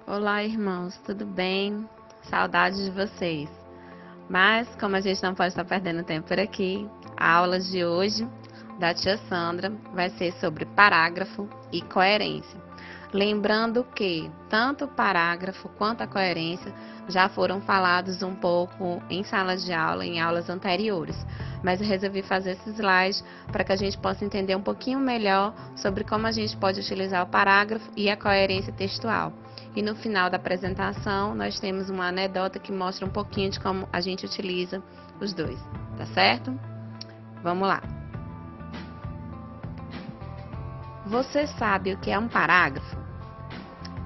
Olá, irmãos, tudo bem? Saudades de vocês. Mas, como a gente não pode estar perdendo tempo por aqui, a aula de hoje da tia Sandra vai ser sobre parágrafo e coerência. Lembrando que tanto o parágrafo quanto a coerência já foram falados um pouco em sala de aula, em aulas anteriores. Mas eu resolvi fazer esse slide para que a gente possa entender um pouquinho melhor sobre como a gente pode utilizar o parágrafo e a coerência textual. E no final da apresentação, nós temos uma anedota que mostra um pouquinho de como a gente utiliza os dois, tá certo? Vamos lá. Você sabe o que é um parágrafo?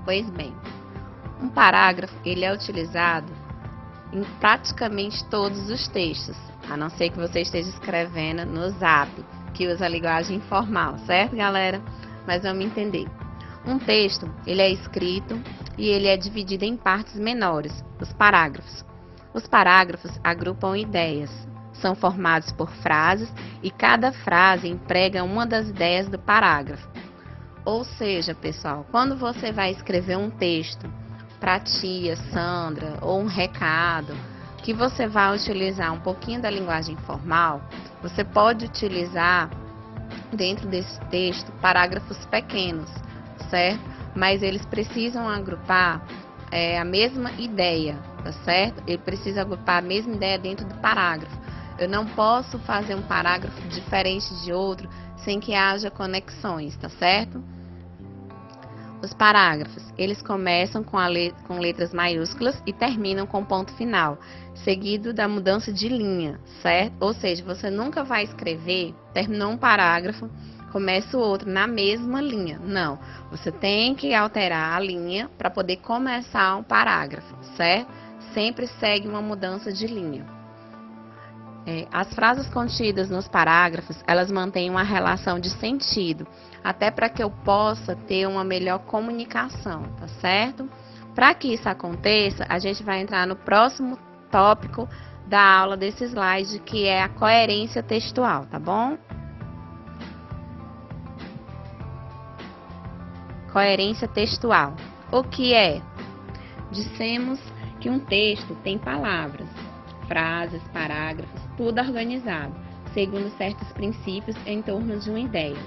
Pois bem, um parágrafo ele é utilizado em praticamente todos os textos, a não ser que você esteja escrevendo no Zap, que usa a linguagem informal, certo, galera? Mas vamos entender. Um texto, ele é escrito e ele é dividido em partes menores, os parágrafos. Os parágrafos agrupam ideias, são formados por frases e cada frase emprega uma das ideias do parágrafo. Ou seja, pessoal, quando você vai escrever um texto para a tia Sandra ou um recado, que você vai utilizar um pouquinho da linguagem formal, você pode utilizar dentro desse texto parágrafos pequenos, certo? Mas eles precisam agrupar a mesma ideia, tá certo? Ele precisa agrupar a mesma ideia dentro do parágrafo. Eu não posso fazer um parágrafo diferente de outro sem que haja conexões, tá certo? Os parágrafos, eles começam com letras maiúsculas e terminam com ponto final, seguido da mudança de linha, certo? Ou seja, você nunca vai escrever, terminou um parágrafo, começa o outro na mesma linha. Não, você tem que alterar a linha para poder começar um parágrafo, certo? Sempre segue uma mudança de linha. As frases contidas nos parágrafos, elas mantêm uma relação de sentido, até para que eu possa ter uma melhor comunicação, tá certo? Para que isso aconteça, a gente vai entrar no próximo tópico da aula desse slide, que é a coerência textual, tá bom? Coerência textual. O que é? Dissemos que um texto tem palavras, frases, parágrafos, tudo organizado, segundo certos princípios em torno de uma ideia.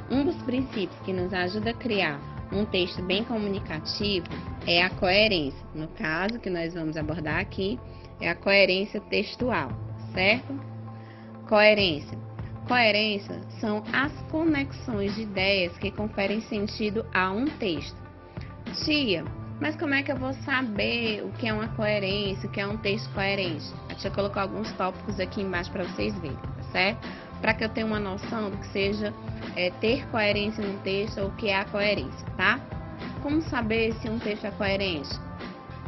Um dos princípios que nos ajuda a criar um texto bem comunicativo é a coerência. No caso que nós vamos abordar aqui, é a coerência textual, certo? Coerência. Coerência são as conexões de ideias que conferem sentido a um texto. Tia, mas como é que eu vou saber o que é uma coerência, o que é um texto coerente? A tia colocou alguns tópicos aqui embaixo para vocês verem, tá certo? Para que eu tenha uma noção do que seja ter coerência no texto ou o que é a coerência, tá? Como saber se um texto é coerente?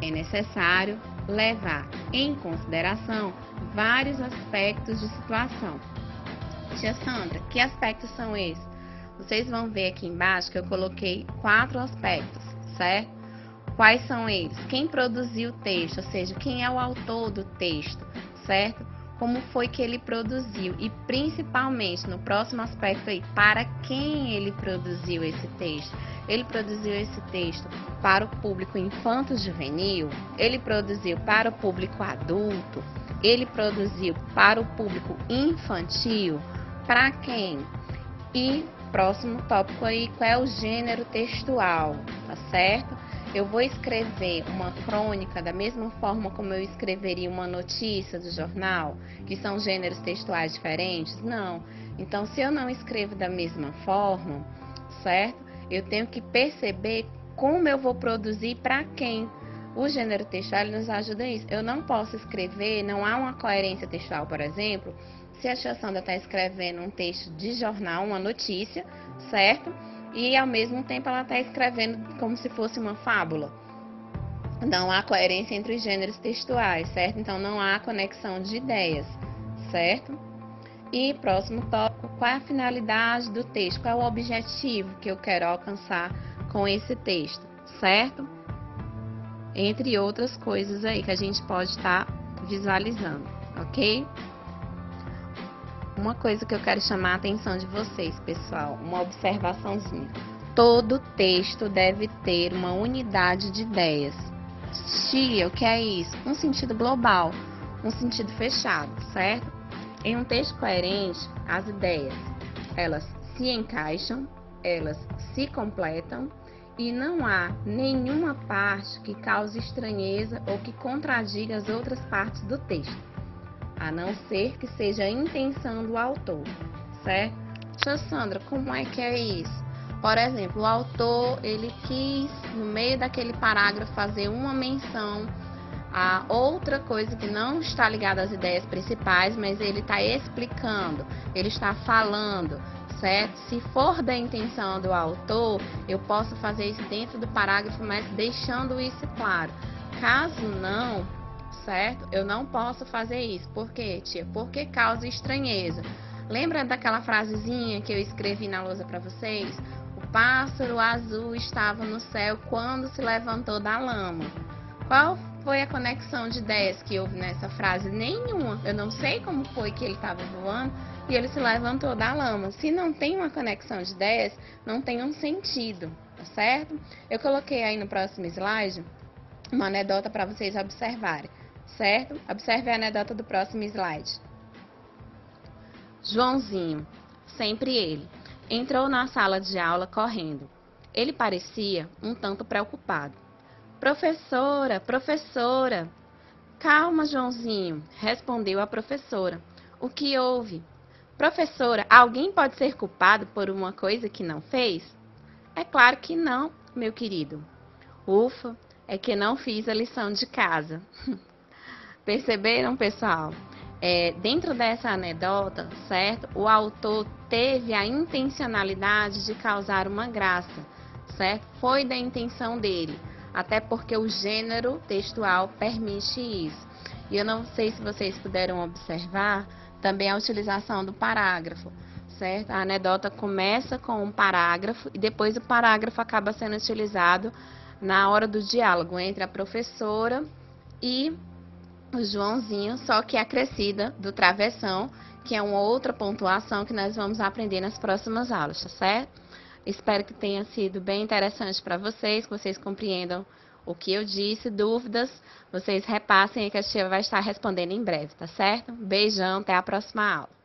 É necessário levar em consideração vários aspectos de situação. Tia Sandra, que aspectos são esses? Vocês vão ver aqui embaixo que eu coloquei 4 aspectos, certo? Quais são eles? Quem produziu o texto, ou seja, quem é o autor do texto, certo? Como foi que ele produziu e principalmente no próximo aspecto aí, para quem ele produziu esse texto? Ele produziu esse texto para o público infanto-juvenil? Ele produziu para o público adulto? Ele produziu para o público infantil? Para quem? E próximo tópico aí, qual é o gênero textual, tá certo? Eu vou escrever uma crônica da mesma forma como eu escreveria uma notícia do jornal, que são gêneros textuais diferentes? Não. Então, se eu não escrevo da mesma forma, certo? Eu tenho que perceber como eu vou produzir para quem. O gênero textual nos ajuda a isso. Eu não posso escrever, não há uma coerência textual, por exemplo, se a tia Sandra está escrevendo um texto de jornal, uma notícia, certo? E ao mesmo tempo ela está escrevendo como se fosse uma fábula. Não há coerência entre os gêneros textuais, certo? Então não há conexão de ideias, certo? E próximo tópico, qual é a finalidade do texto? Qual é o objetivo que eu quero alcançar com esse texto, certo? Entre outras coisas aí que a gente pode estar visualizando, ok? Uma coisa que eu quero chamar a atenção de vocês, pessoal, uma observaçãozinha. Todo texto deve ter uma unidade de ideias. Tia, o que é isso? Um sentido global, um sentido fechado, certo? Em um texto coerente, as ideias, elas se encaixam, elas se completam e não há nenhuma parte que cause estranheza ou que contradiga as outras partes do texto, a não ser que seja a intenção do autor, certo? Tia Sandra, como é que é isso? Por exemplo, o autor, ele quis, no meio daquele parágrafo, fazer uma menção a outra coisa que não está ligada às ideias principais, mas ele está explicando, ele está falando, certo? Se for da intenção do autor, eu posso fazer isso dentro do parágrafo, mas deixando isso claro. Caso não, certo? Eu não posso fazer isso. Por quê, tia? Porque causa estranheza. Lembra daquela frasezinha que eu escrevi na lousa para vocês? O pássaro azul estava no céu quando se levantou da lama. Qual foi a conexão de ideias que houve nessa frase? Nenhuma. Eu não sei como foi que ele estava voando e ele se levantou da lama. Se não tem uma conexão de ideias, não tem um sentido, tá certo? Eu coloquei aí no próximo slide uma anedota para vocês observarem, certo? Observe a anedota do próximo slide. Joãozinho, sempre ele, entrou na sala de aula correndo. Ele parecia um tanto preocupado. Professora, professora. Calma, Joãozinho, respondeu a professora. O que houve? Professora, alguém pode ser culpado por uma coisa que não fez? É claro que não, meu querido. Ufa, é que não fiz a lição de casa. Perceberam, pessoal? Dentro dessa anedota, certo? O autor teve a intencionalidade de causar uma graça, certo? Foi da intenção dele, até porque o gênero textual permite isso. E eu não sei se vocês puderam observar também a utilização do parágrafo, certo? A anedota começa com um parágrafo e depois o parágrafo acaba sendo utilizado na hora do diálogo entre a professora e o Joãozinho, só que acrescida do travessão, que é uma outra pontuação que nós vamos aprender nas próximas aulas, tá certo? Espero que tenha sido bem interessante para vocês, que vocês compreendam o que eu disse. Dúvidas, vocês repassem aí que a tia vai estar respondendo em breve, tá certo? Beijão, até a próxima aula.